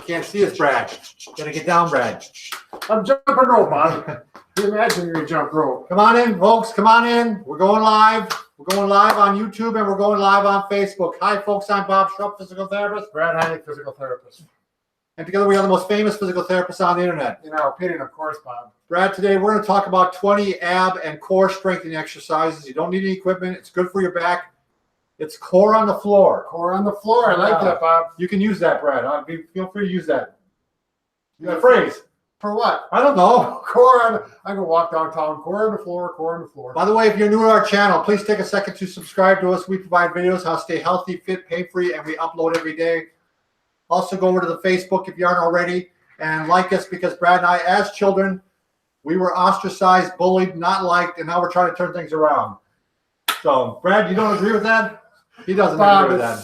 can't see us, Brad. Gotta get down, Brad. I'm jumping rope, Bob. You imagine you're jump rope. Come on in, folks. Come on in. We're going live. We're going live on YouTube and we're going live on Facebook. Hi, folks. I'm Bob Schrupp, physical therapist. Brad Heineck, physical therapist. And together we are the most famous physical therapists on the internet. In our opinion, of course, Bob. Brad, today we're going to talk about 20 ab and core strengthening exercises. You don't need any equipment. It's good for your back. It's core on the floor. Core on the floor. I like that, Bob. You can use that, Brad. Feel free to use that. The phrase. For what? I don't know. Core on. I can walk downtown. Core on the floor. Core on the floor. By the way, if you're new to our channel, please take a second to subscribe to us. We provide videos how to stay healthy, fit, pain-free, and we upload every day. Also, go over to the Facebook if you aren't already and like us, because Brad and I, as children, we were ostracized, bullied, not liked, and now we're trying to turn things around. So, Brad, you don't agree with that? He doesn't Bob, agree with that.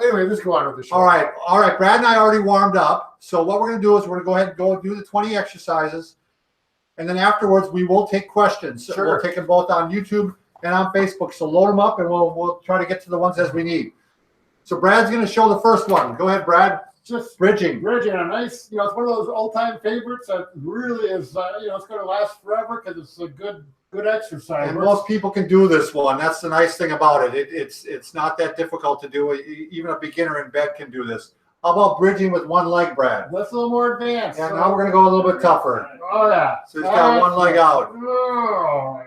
Anyway, let's go on with the show. All right. Brad and I already warmed up. So what we're going to do is we're going to go ahead and go do the 20 exercises. And then afterwards, we will take questions. Sure. We'll take them both on YouTube and on Facebook. So load them up and we'll try to get to the ones as we need. So Brad's going to show the first one. Go ahead, Brad. Just bridging. Bridging, a nice, it's one of those all-time favorites that really is, it's going to last forever because it's a good exercise. And most people can do this one. That's the nice thing about it. It's not that difficult to do. Even a beginner in bed can do this. How about bridging with one leg, Brad? That's a little more advanced. Yeah, now we're going to go a little bit tougher. Oh, yeah. So he's got one leg out. Oh.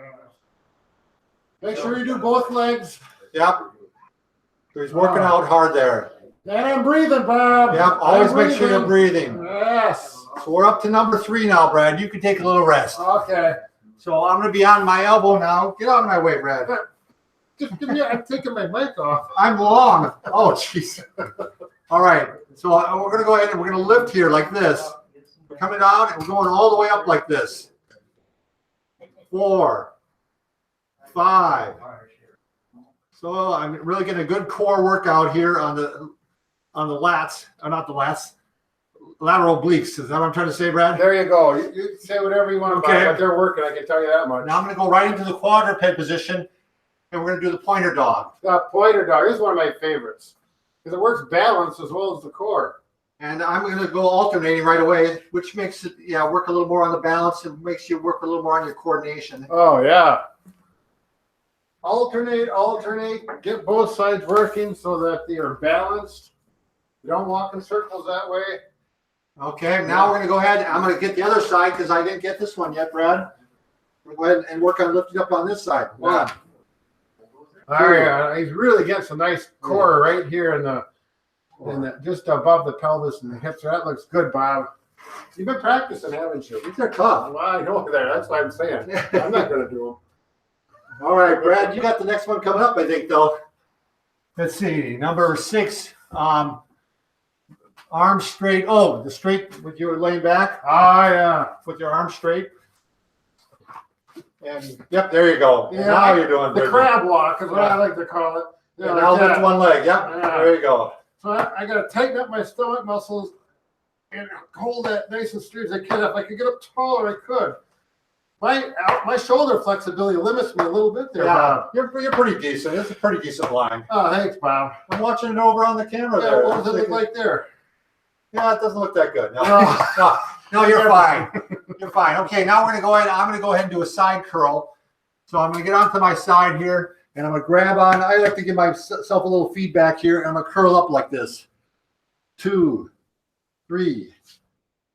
Make sure you do both legs. Yep. So he's working out hard there. And I'm breathing, Bob. Yep, always make sure you're breathing. Yes. So we're up to number 3 now, Brad. You can take a little rest. Okay. So I'm going to be on my elbow now. Get out of my way, Brad. Just give me, I'm taking my mic off. I'm long. Oh, jeez. All right. So we're going to go ahead and we're going to lift here like this. We're coming down and we're going all the way up like this. 4, 5. So I'm really getting a good core workout here on the lats, or not the lats, lateral obliques. Is that what I'm trying to say, Brad? There you go. You say whatever you want Okay. about it, but they're working. I can tell you that much. Now I'm going to go right into the quadruped position, and we're going to do the pointer dog. Pointer dog. This is one of my favorites because it works balance as well as the core. And I'm going to go alternating right away, which makes it, work a little more on the balance. It makes you work a little more on your coordination. Oh, yeah. Alternate. Get both sides working so that they are balanced. You don't walk in circles that way. Okay, now we're going to go ahead. I'm going to get the other side because I didn't get this one yet, Brad. We're going to go ahead and work on lifting up on this side. One. All right, he's really getting some nice core right here in the just above the pelvis and the hips. That looks good, Bob. You've been practicing, haven't you? These are tough. Well, I know that. That's what I'm saying. I'm not going to do them. All right, Brad, you got the next one coming up, I think, though. Let's see, number 6. Arms straight. Oh, the straight with your laying back. Oh, yeah. With your arms straight. And, yep, there you go. Yeah, now you're doing the good. crab walk is what I like to call it. Yeah, and now lift one leg. Yep, there you go. So I got to tighten up my stomach muscles and hold that nice and straight as I can. If I could get up taller, I could. My shoulder flexibility limits me a little bit there, Bob. You're pretty decent. It's a pretty decent line. Oh, thanks, Bob. I'm watching it over on the camera Yeah, there. what does it look like there? Yeah, it doesn't look that good. No, you're fine. You're fine. Okay, now we're going to go ahead. I'm going to go ahead and do a side curl. So I'm going to get onto my side here, and I'm going to grab on. I like to give myself a little feedback here, and I'm going to curl up like this. 2, 3,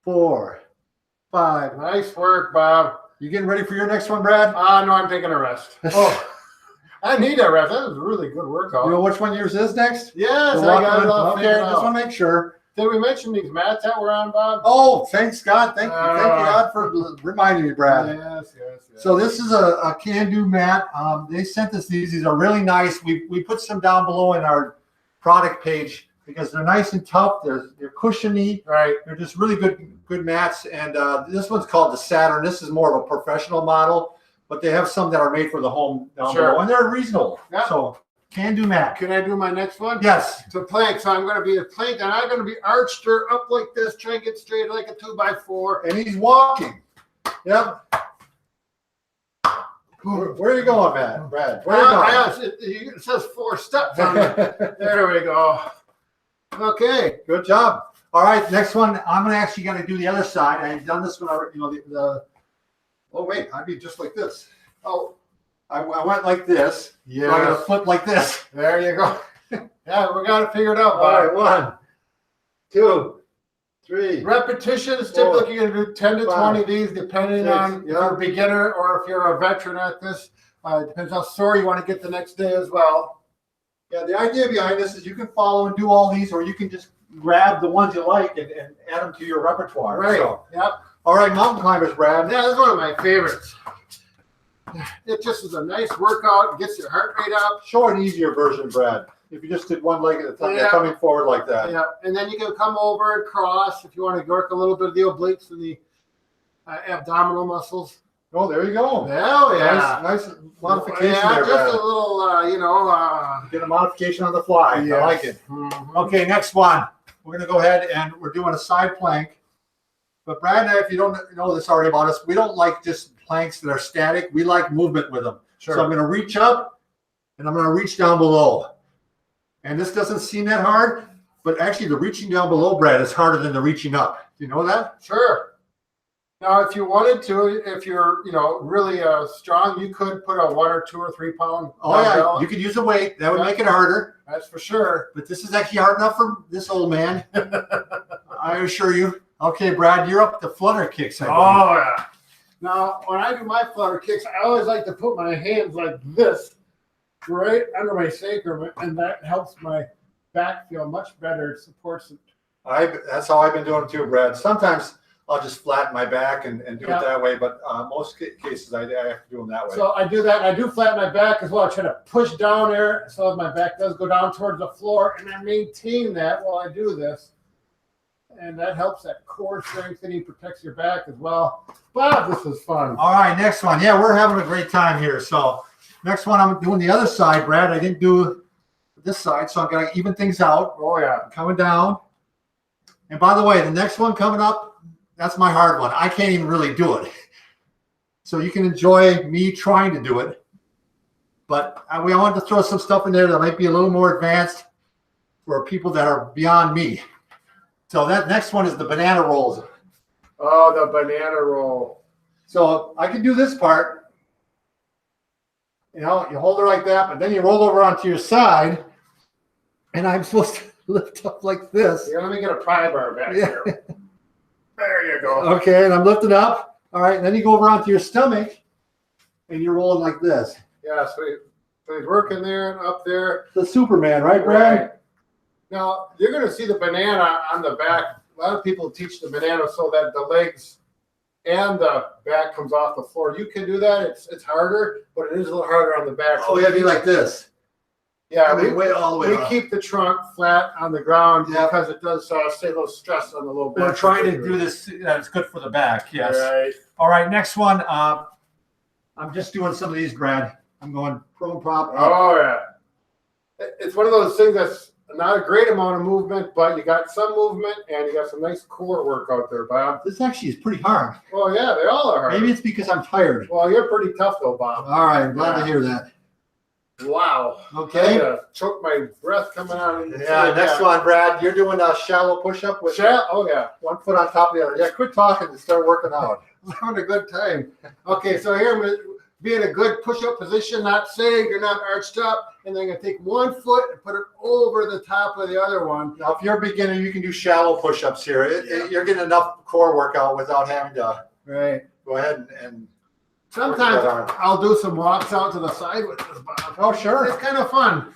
4, 5. Nice work, Bob. You getting ready for your next one, Brad? No, I'm taking a rest. Oh, I need a rest. That was a really good workout. You know which one yours is next? Yes, I got it all Okay, figured just out. want to make sure. Did we mention these mats that we're on, Bob? Oh, thanks, God. Thank God for reminding me, Brad. Yes. So this is a can-do mat. They sent us these. These are really nice. We put some down below in our product page because they're nice and tough. They're cushiony. Right. They're just really good mats. And this one's called the Saturn. This is more of a professional model, but they have some that are made for the home down below, and they're reasonable. Yeah. So can-do mat. Can I do my next one? Yes. It's a plank, so I'm going to be a plank, and I'm going to be arched her up like this, try and get straight like a 2x4. And he's walking. Yep. Where are you going, Brad? Where are you going? It says 4 steps on it. There we go. Okay. Good job. All right, next one. I'm gonna actually gonna do the other side. I've done this one already. Oh wait, I'd be just like this. Oh, I went like this. yeah. So I'm gonna flip like this. There you go. Yeah, we got it figured out. All right, 1, 2, 3. Repetitions, Four, typically you're going to do 10 to 20 of these, depending 6, on if you're a beginner or if you're a veteran at this. Depends how sore you want to get the next day as well. Yeah, the idea behind this is you can follow and do all these, or you can just grab the ones you like and add them to your repertoire. Right. So, Yep. all right, mountain climbers, Brad. Yeah, that's one of my favorites. It just is a nice workout, gets your heart rate up. Short and easier version, Brad. If you just did one leg at a time, Yeah. coming forward like that. Yeah, and then you can come over and cross if you want to work a little bit of the obliques and the abdominal muscles. Oh, there you go. Hell yeah. Nice modification Yeah, there, just Brad. a little, Get a modification on the fly. yes. I like it. Mhm. Okay, next one. We're going to go ahead and we're doing a side plank. But Brad and I, if you don't know this already about us, we don't like just planks that are static. We like movement with them. Sure. So I'm going to reach up and I'm going to reach down below. And this doesn't seem that hard, but actually the reaching down below, Brad, is harder than the reaching up. Do you know that? Sure. Now, if you wanted to, if you're, really strong, you could put a 1 or 2 or 3 pound. Oh, yeah. dumbbell. You could use a weight. That would Yeah. make it harder. That's for sure. But this is actually hard enough for this old man. I assure you. Okay, Brad, you're up to flutter kicks. I believe. Oh, yeah. Now, when I do my flutter kicks, I always like to put my hands like this right under my sacrum, and that helps my back feel much better. It supports it. That's how I've been doing it too, Brad. Sometimes I'll just flatten my back and do Yeah. it that way, but most cases I have to do them that way. So I do that, and I do flatten my back as well. I try to push down there so my back does go down towards the floor, and I maintain that while I do this. And that helps that core strengthening, protects your back as well. But this is fun. All right, next one. Yeah, we're having a great time here. So next one, I'm doing the other side, Brad. I didn't do this side, so I'm going to even things out. Oh, yeah. Coming down. And by the way, the next one coming up, that's my hard one. I can't even really do it. So you can enjoy me trying to do it. But I wanted to throw some stuff in there that might be a little more advanced for people that are beyond me. So that next one is the banana rolls. Oh, the banana roll. So I can do this part. You hold her like that, but then you roll over onto your side, and I'm supposed to lift up like this. Here, let me get a pry bar back Yeah. here. There you go. Okay, and I'm lifting up. All right, and then you go over onto your stomach, and you're rolling like this. Yeah, so he's working there and up there. The Superman, right, Brad? Right. Now, you're going to see the banana on the back. A lot of people teach the banana so that the legs and the back comes off the floor. You can do that. It's harder, but it is a little harder on the back. Oh, yeah, be like this. Yeah, Way all the way we up. keep the trunk flat on the ground Yeah. because it does stay a little stress on the low back. We're trying to do this. It's good for the back. Yes. Right. All right, next one. I'm just doing some of these, Brad. I'm going prone prop. Up. Oh, yeah. It's one of those things that's not a great amount of movement, but you got some movement and you got some nice core work out there, Bob. This actually is pretty hard. Oh, yeah, they all are. Maybe it's because I'm tired. Well, you're pretty tough, though, Bob. All right, I'm glad Yeah. to hear that. Wow. Okay. Choke my breath coming out. Yeah, next one, Brad. You're doing a shallow push-up with Oh, yeah. one foot on top of the other. Yeah, quit talking and start working out. I'm having a good time. Okay, so here I'm going to be in a good push-up position, not sitting, you're not arched up, and then I'm going to take one foot and put it over the top of the other one. Now, if you're a beginner, you can do shallow push-ups here. You're getting enough core workout without having to Right. go ahead and Sometimes work that I'll do some walks out to the side with this, Bob. oh, sure. It's kind of fun.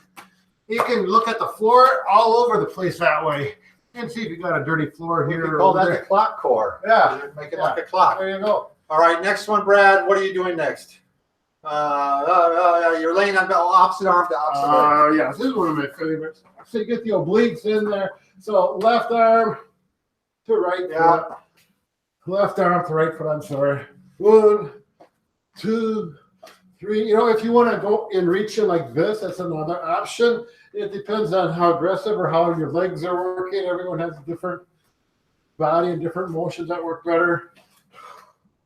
You can look at the floor all over the place that way and see if you got a dirty floor We here can or call over that there. the clock core. Yeah. You make it Yeah. like a clock. There you go. All right, next one, Brad. What are you doing next? You're laying on the opposite arm to opposite leg. Yeah, this is one of my favorites. So you get the obliques in there. So left arm to right Yeah. foot. Left arm to right foot, I'm sorry. 1, 2, 3. If you want to go in reaching like this, that's another option. It depends on how aggressive or how your legs are working. Everyone has a different body and different motions that work better.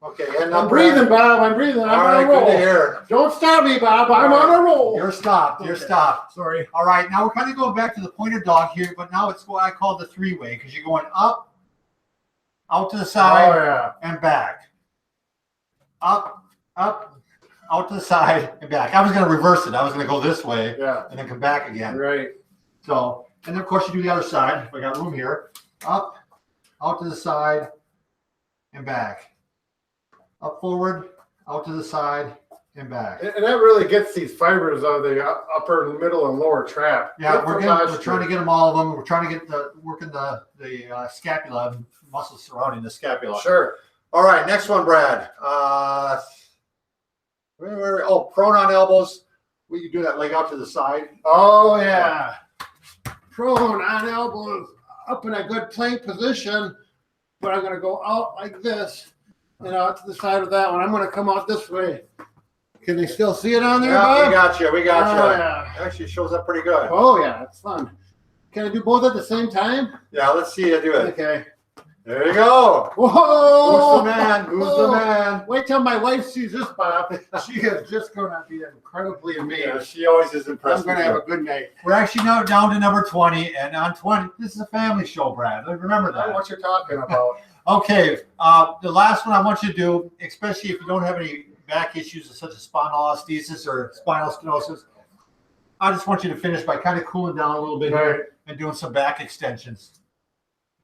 Okay, and I'm breathing, Bob. I'm breathing. I'm All on right, a roll. good to hear. Don't stop me, Bob. I'm All right. on a roll. You're stopped. You're stopped. Sorry. All right, now we're kind of going back to the pointer dog here, but now it's what I call the three-way because you're going up, out to the side, Oh, yeah. and back. Up, out to the side, and back. I was going to reverse it. I was going to go this way Yeah. and then come back again. Right. So, and then of course you do the other side. If I got room here, up, out to the side, and back. Up forward, out to the side, and back. And that really gets these fibers out of the upper, middle, and lower trap. Yeah, we're trying to get them all of them. We're trying to get working the scapula, muscles surrounding the scapula. Sure. All right, next one, Brad. Prone on elbows. We can do that leg out to the side. Oh, yeah. Prone on elbows, up in a good plank position, but I'm going to go out like this and out to the side of that one. I'm going to come out this way. Can they still see it on there, Yeah, Bob? we got you. We got you. Oh, yeah. Actually, shows up pretty good. Oh, yeah. It's fun. Can I do both at the same time? Yeah, let's see you do it. Okay. There you go. Whoa! Who's the man? Who's the man? Wait till my wife sees this, Bob. She is just going to be incredibly amazed. Yeah, she always is impressed. I'm going to have a good night. We're actually now down to number 20, and on 20, this is a family show, Brad. Remember I know that. what you're talking about. Okay, the last one I want you to do, especially if you don't have any back issues such as spondylolisthesis or spinal stenosis, I just want you to finish by kind of cooling down a little bit here and doing some back extensions.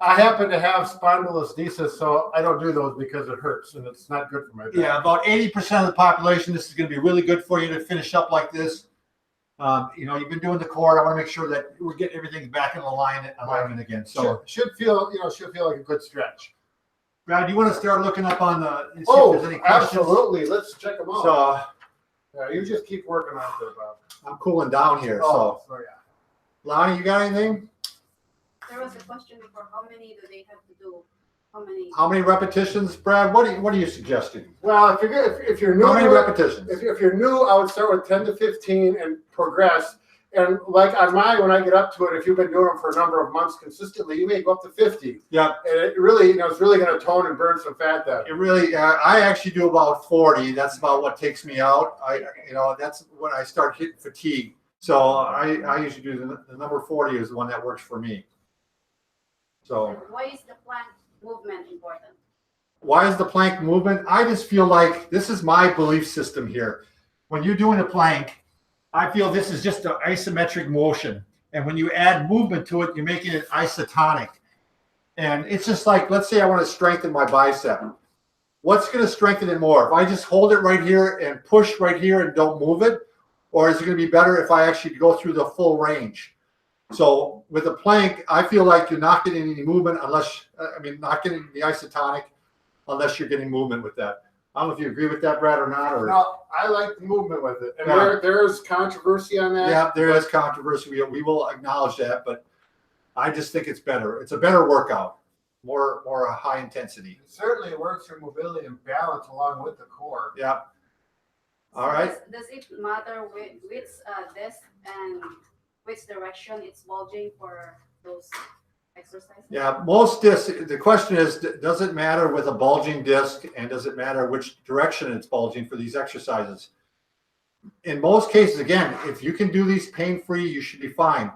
I happen to have spondylolisthesis, so I don't do those because it hurts and it's not good for my back. Yeah, about 80% of the population, this is going to be really good for you to finish up like this. You've been doing the core. I want to make sure that we're getting everything back in alignment again. So should feel like a good stretch. Brad, do you want to start looking up on see if there's any questions? Absolutely. Let's check them out. So yeah, you just keep working on it there, Bob. I'm cooling down here. So yeah. Lonnie, you got anything? There was a question before. How many do they have to do? How many repetitions, Brad? What are you suggesting? Well, if you're new, how many repetitions? If you're new, I would start with 10 to 15 and progress. And like on mine, when I get up to it, if you've been doing them for a number of months consistently, you may go up to 50. Yeah. And it really, it's really going to tone and burn some fat then. It really, I actually do about 40. That's about what takes me out. That's when I start hitting fatigue. So I usually do the number 40 is the one that works for me. So why is the plank movement important? Why is the plank movement? I just feel like this is my belief system here. When you're doing a plank, I feel this is just an isometric motion. And when you add movement to it, you're making it isotonic. And it's just like, let's say I want to strengthen my bicep. What's going to strengthen it more? If I just hold it right here and push right here and don't move it? Or is it going to be better if I actually go through the full range? So with a plank, I feel like you're not getting any movement not getting the isotonic unless you're getting movement with that. I don't know if you agree with that, Brad, or not. Or no, I like the movement with it. And yeah. there's controversy on that. Yeah, there is controversy. We will acknowledge that, but I just think it's better. It's a better workout, more high intensity. It certainly works for mobility and balance along with the core. Yeah. All right. Does it matter which disc and which direction it's bulging for those exercises? Yeah, most discs, the question is, does it matter with a bulging disc and does it matter which direction it's bulging for these exercises? In most cases, again, if you can do these pain-free, you should be fine.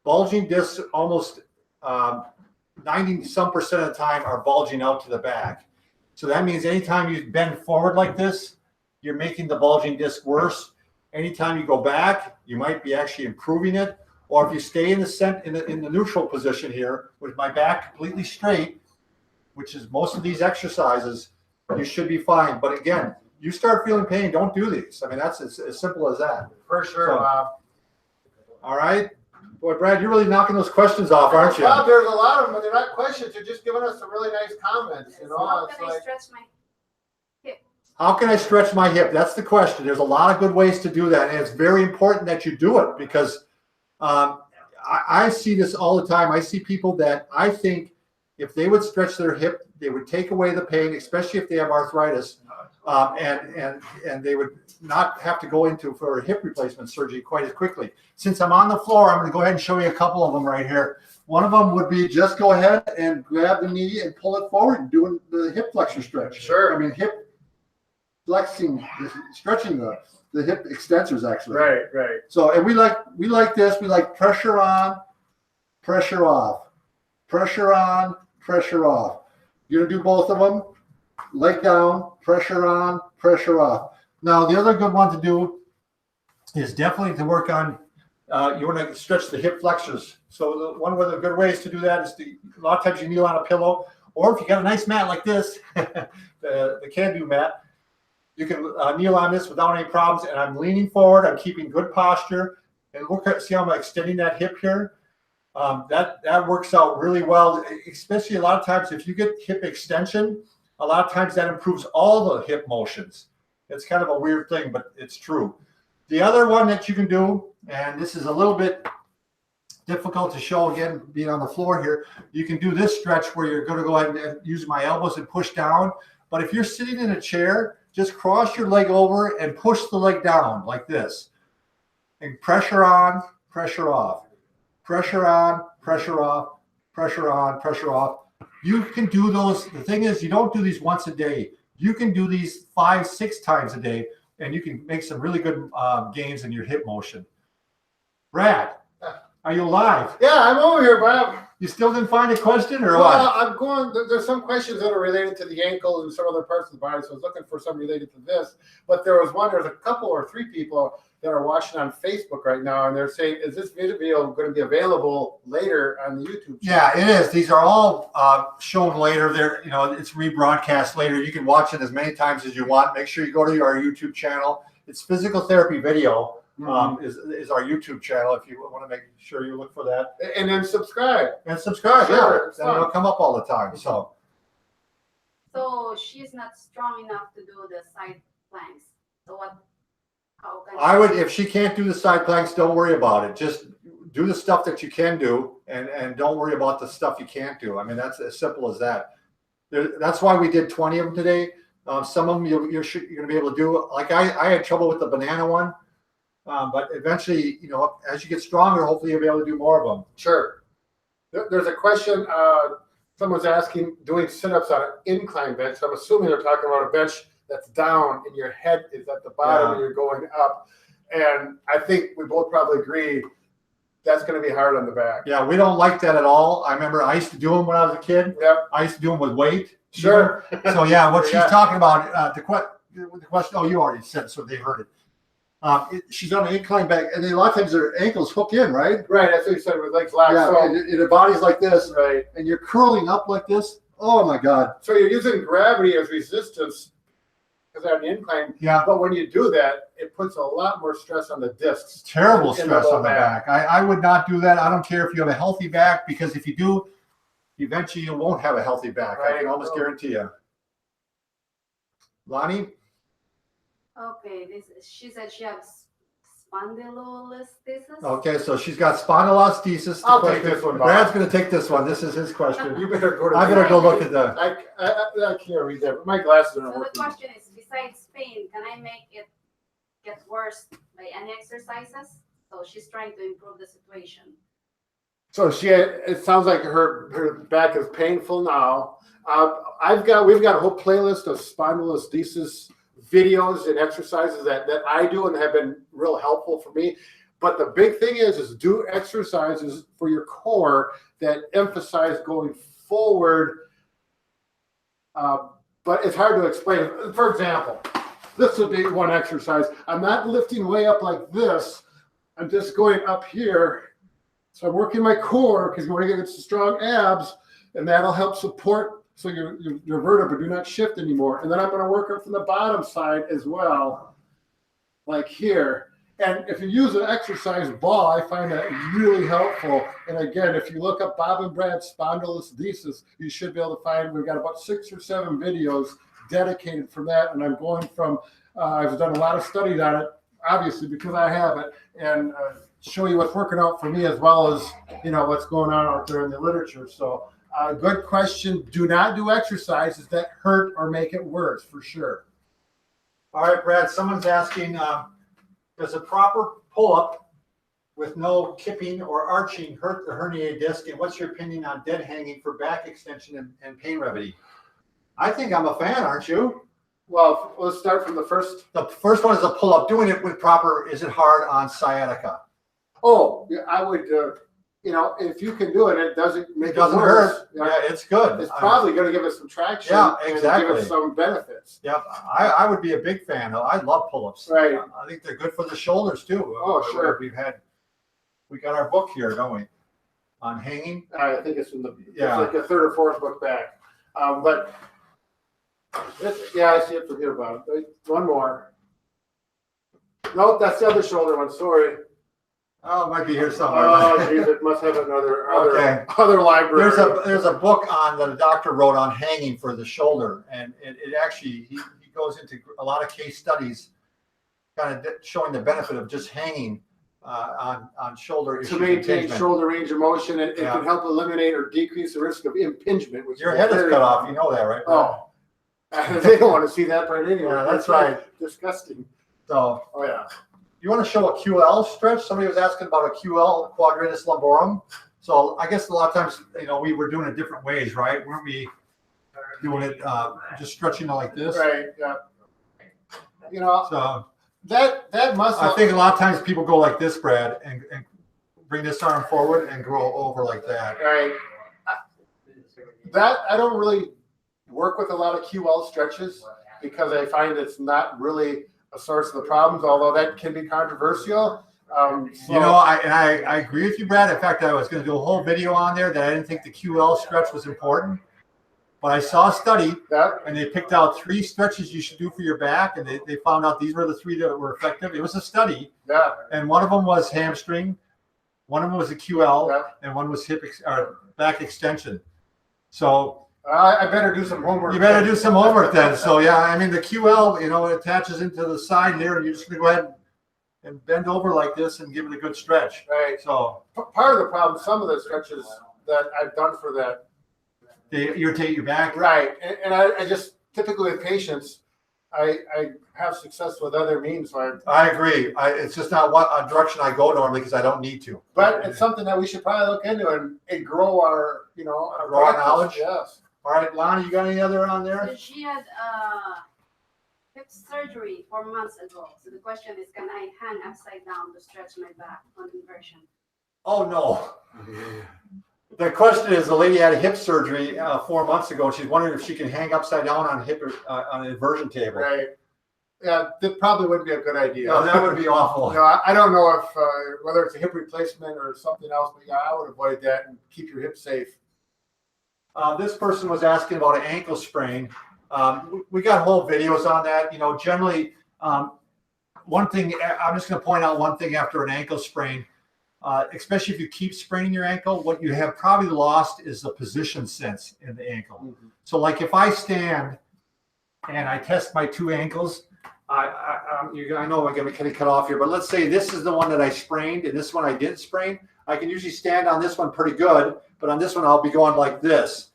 Bulging discs almost 90-some% of the time are bulging out to the back. So that means anytime you bend forward like this, you're making the bulging disc worse. Anytime you go back, you might be actually improving it. Or if you stay in the neutral position here with my back completely straight, which is most of these exercises, you should be fine. But again, you start feeling pain, don't do these. I mean, that's as simple as that. For sure, So, Bob. All right. Boy, Brad, you're really knocking those questions off, aren't you? Bob, there's a lot of them, but they're not questions. They're just giving us some really nice comments. How can I stretch my hip? How can I stretch my hip? That's the question. There's a lot of good ways to do that. And it's very important that you do it because I see this all the time. I see people that I think if they would stretch their hip, they would take away the pain, especially if they have arthritis, and they would not have to go into for a hip replacement surgery quite as quickly. Since I'm on the floor, I'm going to go ahead and show you a couple of them right here. One of them would be just go ahead and grab the knee and pull it forward and doing the hip flexor stretch. Sure. I mean, hip flexing, stretching the hip extensors actually. Right. So, and we like this. We like pressure on, pressure off, pressure on, pressure off. You're gonna do both of them. Leg down, pressure on, pressure off. Now, the other good one to do is definitely to work on. You want to stretch the hip flexors. So one of the good ways to do that is a lot of times you kneel on a pillow, or if you got a nice mat like this, the can-do mat, you can kneel on this without any problems. And I'm leaning forward. I'm keeping good posture. And look at, see how I'm extending that hip here? That works out really well, especially a lot of times if you get hip extension, a lot of times that improves all the hip motions. It's kind of a weird thing, but it's true. The other one that you can do, and this is a little bit difficult to show again, being on the floor here, you can do this stretch where you're going to go ahead and use my elbows and push down. But if you're sitting in a chair, just cross your leg over and push the leg down like this. And pressure on, pressure off. Pressure on, pressure off, pressure on, pressure off. You can do those. The thing is, you don't do these once a day. You can do these 5-6 times a day, and you can make some really good gains in your hip motion. Brad, are you alive? Yeah, I'm over here, Bob. You still didn't find a question, or Well, what? I'm going. There's some questions that are related to the ankle and some other parts of the body. So I was looking for some related to this. But there's a couple or 3 people that are watching on Facebook right now, and they're saying, "Is this video going to be available later on the YouTube channel?" Yeah, it is. These are all shown later. They're, it's rebroadcast later. You can watch it as many times as you want. Make sure you go to our YouTube channel. It's Physical Therapy Video. Is our YouTube channel if you want to make sure you look for that. And then subscribe. And subscribe, Sure, yeah. Then it'll come up all the time. So she's not strong enough to do the side planks. So how can I would, if she can't do the side planks, don't worry about it. Just do the stuff that you can do, and don't worry about the stuff you can't do. I mean, that's as simple as that. That's why we did 20 of them today. Some of them you're going to be able to do. Like I had trouble with the banana one. But eventually, as you get stronger, hopefully you'll be able to do more of them. Sure. There's a question. Someone's asking, doing sit-ups on an incline bench. So I'm assuming they're talking about a bench that's down and your head is at the bottom and you're going up. And I think we both probably agree that's going to be hard on the back. Yeah, we don't like that at all. I remember I used to do them when I was a kid. Yep. I used to do them with weight. Sure. So yeah, what she's talking about, the question, oh, you already said, so they heard it. She's on an incline back, and then a lot of times her ankles hook in, right? Right, that's what you said with legs locked. Yeah, so, and her body's like this, right. And you're curling up like this. Oh my God. So you're using gravity as resistance because they're on the incline. Yeah. But when you do that, it puts a lot more stress on the discs. Terrible stress on the back. I would not do that. I don't care if you have a healthy back, because if you do, eventually you won't have a healthy back. Right. I can almost guarantee you. Lonnie? Okay, she said she has spondylolisthesis. Okay, so she's got spondylolisthesis. I'll take this one, Bob. Brad's going to take this one. This is his question. You better go to I better go look at the. I can't read that. My glasses are not So the working. question is, besides pain, can I make it get worse by any exercises? So she's trying to improve the situation. So it sounds like her back is painful now. We've got a whole playlist of spondylolisthesis videos and exercises that I do and have been real helpful for me. But the big thing is do exercises for your core that emphasize going forward. But it's hard to explain. For example, this would be one exercise. I'm not lifting way up like this. I'm just going up here. So I'm working my core because you want to get some strong abs, and that'll help support so your vertebrae do not shift anymore. And then I'm going to work up from the bottom side as well, like here. And if you use an exercise ball, I find that really helpful. And again, if you look up Bob and Brad's spondylolisthesis, you should be able to find, we've got about 6 or 7 videos dedicated for that. And I'm going from, I've done a lot of studies on it, obviously, because I have it, and show you what's working out for me as well as, what's going on out there in the literature. So good question. Do not do exercises that hurt or make it worse, for sure. All right, Brad, someone's asking, does a proper pull-up with no kipping or arching hurt the herniated disc? And what's your opinion on dead hanging for back extension and pain remedy? I think I'm a fan, aren't you? Well, let's start from the first. The first one is a pull-up. Doing it with proper, is it hard on sciatica? Oh, yeah, I would, if you can do it, it doesn't make It doesn't worse. hurt. Yeah, it's good. It's probably going to give us some traction. Yeah, And exactly. give us some benefits. Yeah, I would be a big fan. I love pull-ups. Right. I think they're good for the shoulders too. Oh, sure. We got our book here, don't we? On hanging. I think it's it's Yeah. like a third or fourth book back. But I see it from here, Bob. One more. Nope, that's the other shoulder one. Sorry. Oh, it might be here somewhere. Oh, geez, it must have another Okay. other library. There's a book on that a doctor wrote on hanging for the shoulder, and it actually he goes into a lot of case studies, kind of showing the benefit of just hanging on shoulder issues. To maintain impingement. shoulder range of motion, and it Yeah. can help eliminate or decrease the risk of impingement. Which Your head is very cut off. You know that, right? Oh, they don't want to see that part anyway. Yeah, that's right. Disgusting. So Oh yeah. you want to show a QL stretch? Somebody was asking about a QL, quadratus lumborum. So I guess a lot of times, we were doing it different ways, right? Weren't we doing it just stretching it like this? Right. Yeah. So That muscle. I think a lot of times people go like this, Brad, and bring this arm forward and go over like that. Right. That I don't really work with a lot of QL stretches because I find it's not really a source of the problems, although that can be controversial. I agree with you, Brad. In fact, I was going to do a whole video on there that I didn't think the QL stretch was important. But I saw a study, and they picked out 3 stretches you should do for your back, and they found out these were the 3 that were effective. It was a study, and one of them was hamstring, one of them was a QL, and one was back extension. So I better do some homework. you better do some homework then. So yeah, I mean the QL, it attaches into the side here, and you're just gonna go ahead and bend over like this and give it a good stretch. Right. So part of the problem, some of the stretches that I've done for that, they irritate your back. right, and I just typically with patients, I have success with other means. So I agree. It's just not a direction I go normally because I don't need to. but it's something that we should probably look into and grow our our Grow our practice. knowledge? Yes. All right, Lonnie, you got any other on there? So she had hip surgery 4 months ago. So the question is, can I hang upside down to stretch my back on inversion? Oh no. The question is, the lady had a hip surgery 4 months ago. And she's wondering if she can hang upside down on on an inversion table. Right. Yeah, that probably wouldn't be a good idea. No, that would be awful. I don't know if whether it's a hip replacement or something else, but yeah, I would avoid that and keep your hip safe. This person was asking about an ankle sprain. We got whole videos on that. Generally, one thing, I'm just going to point out one thing after an ankle sprain, especially if you keep spraining your ankle, what you have probably lost is the position sense in the ankle. Mm-hmm. So like if I stand and I test my 2 ankles, I know I'm going to kind of cut off here, but let's say this is the one that I sprained and this one I didn't sprain. I can usually stand on this one pretty good, but on this one I'll be going like this.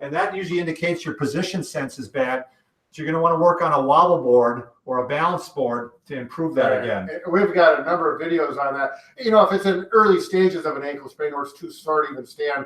And that usually indicates your position sense is bad. So you're going to want to work on a wobble board or a balance board to improve that again. We've got a number of videos on that. If it's in early stages of an ankle sprain or it's too sore to even stand,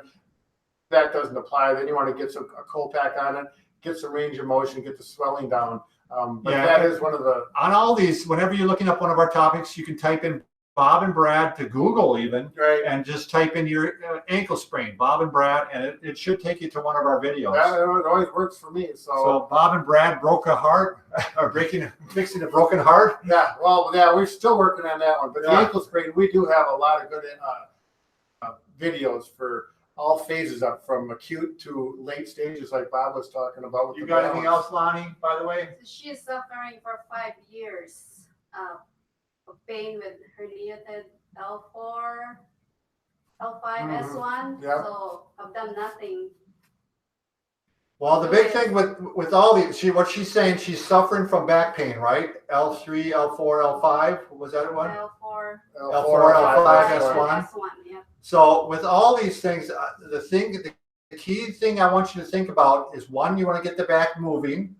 that doesn't apply. Then you want to get a cold pack on it, get some range of motion, get the swelling down. But that is one of the... On all these, whenever you're looking up one of our topics, you can type in Bob and Brad to Google even, right, and just type in your ankle sprain, Bob and Brad, and it should take you to one of our videos. It always works for me. So Bob and Brad broke a heart, or fixing a broken heart. Yeah, we're still working on that one. But the ankle sprain, we do have a lot of good videos for all phases up from acute to late stages, like Bob was talking about. With you got anything else, Lonnie, by the way? So she is suffering for 5 years of pain with herniated L4, L5, S1. Yeah. So I've done nothing. Well, the big thing with all these, what she's saying, she's suffering from back pain, right? L3, L4, L5, was that one? L4, L5, S1. S1, yeah. So with all these things, the key thing I want you to think about is, one, you want to get the back moving.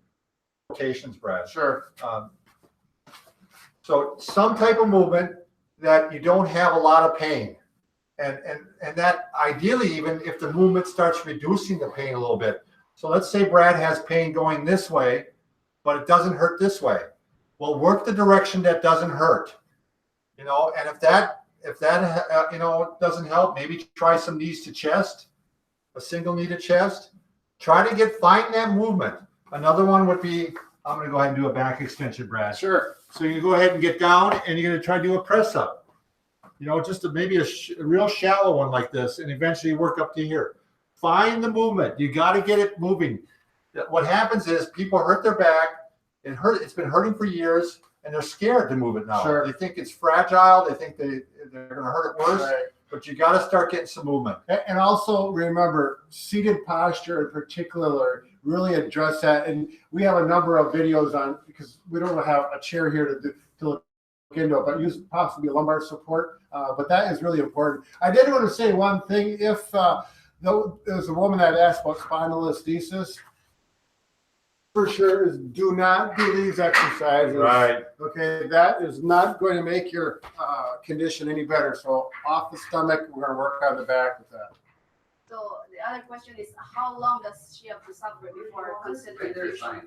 Rotations, Brad. Sure. So some type of movement that you don't have a lot of pain. And that ideally, even if the movement starts reducing the pain a little bit. So let's say Brad has pain going this way, but it doesn't hurt this way. Well, work the direction that doesn't hurt. You know, and if that you know, doesn't help, maybe try some knees to chest, a single knee to chest. Try to find that movement. Another one would be, I'm going to go ahead and do a back extension, Brad. Sure. So you go ahead and get down, and you're going to try to do a press up. You know, just maybe a real shallow one like this, and eventually work up to here. Find the movement. You got to get it moving. What happens is people hurt their back. It's been hurting for years, and they're scared to move it now. Sure. They think it's fragile. They think they're going to hurt it worse. Right. But you got to start getting some movement. And also remember, seated posture in particular, really address that. And we have a number of videos on, because we don't have a chair here to look into it, but use possibly lumbar support. But that is really important. I did want to say one thing. If there's a woman that asked about spondylolisthesis, for sure is do not do these exercises. Right. Okay, that is not going to make your condition any better. So off the stomach, we're going to work on the back with that. So the other question is, how long does she have to suffer before considering fusion?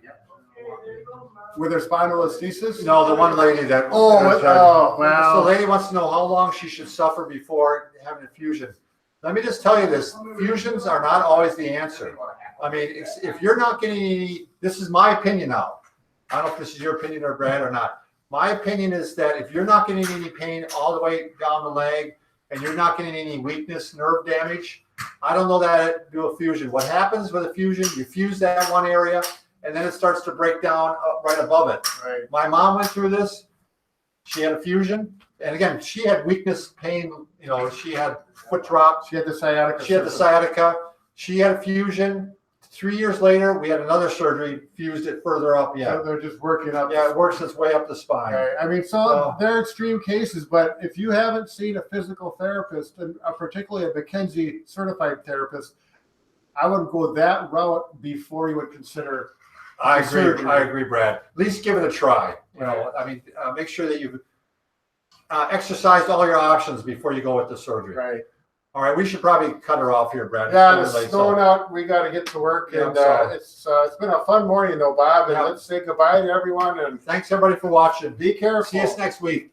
With her spondylolisthesis? No, the one lady that. Well. The lady wants to know how long she should suffer before having a fusion. Let me just tell you this: fusions are not always the answer. I mean, if you're not getting any, this is my opinion now. I don't know if this is your opinion or Brad or not. My opinion is that if you're not getting any pain all the way down the leg and you're not getting any weakness, nerve damage, I don't know that I'd do a fusion. What happens with a fusion, you fuse that one area and then it starts to break down right above it. Right. My mom went through this. She had a fusion. And again, she had weakness, pain, you know, she had foot drop. She had the sciatica. She had the sciatica. She had a fusion. 3 years later, we had another surgery, fused it further up. Yeah. So they're just working up. Yeah, it works its way up the spine. Okay. I mean, so they're extreme cases, but if you haven't seen a physical therapist, and particularly a McKenzie certified therapist, I would go that route before you would consider. I agree. surgery. I agree, Brad. At least give it a try. You know, I mean, make sure that you've exercised all your options before you go with the surgery. Right. All right, we should probably cut her off here, Brad. Yeah, It's it's really late, snowing out. We got to get to work, Yeah, and so- it's been a fun morning, though, Bob. And Yeah. let's say goodbye to everyone, and Thanks everybody for watching. be careful. See us next week.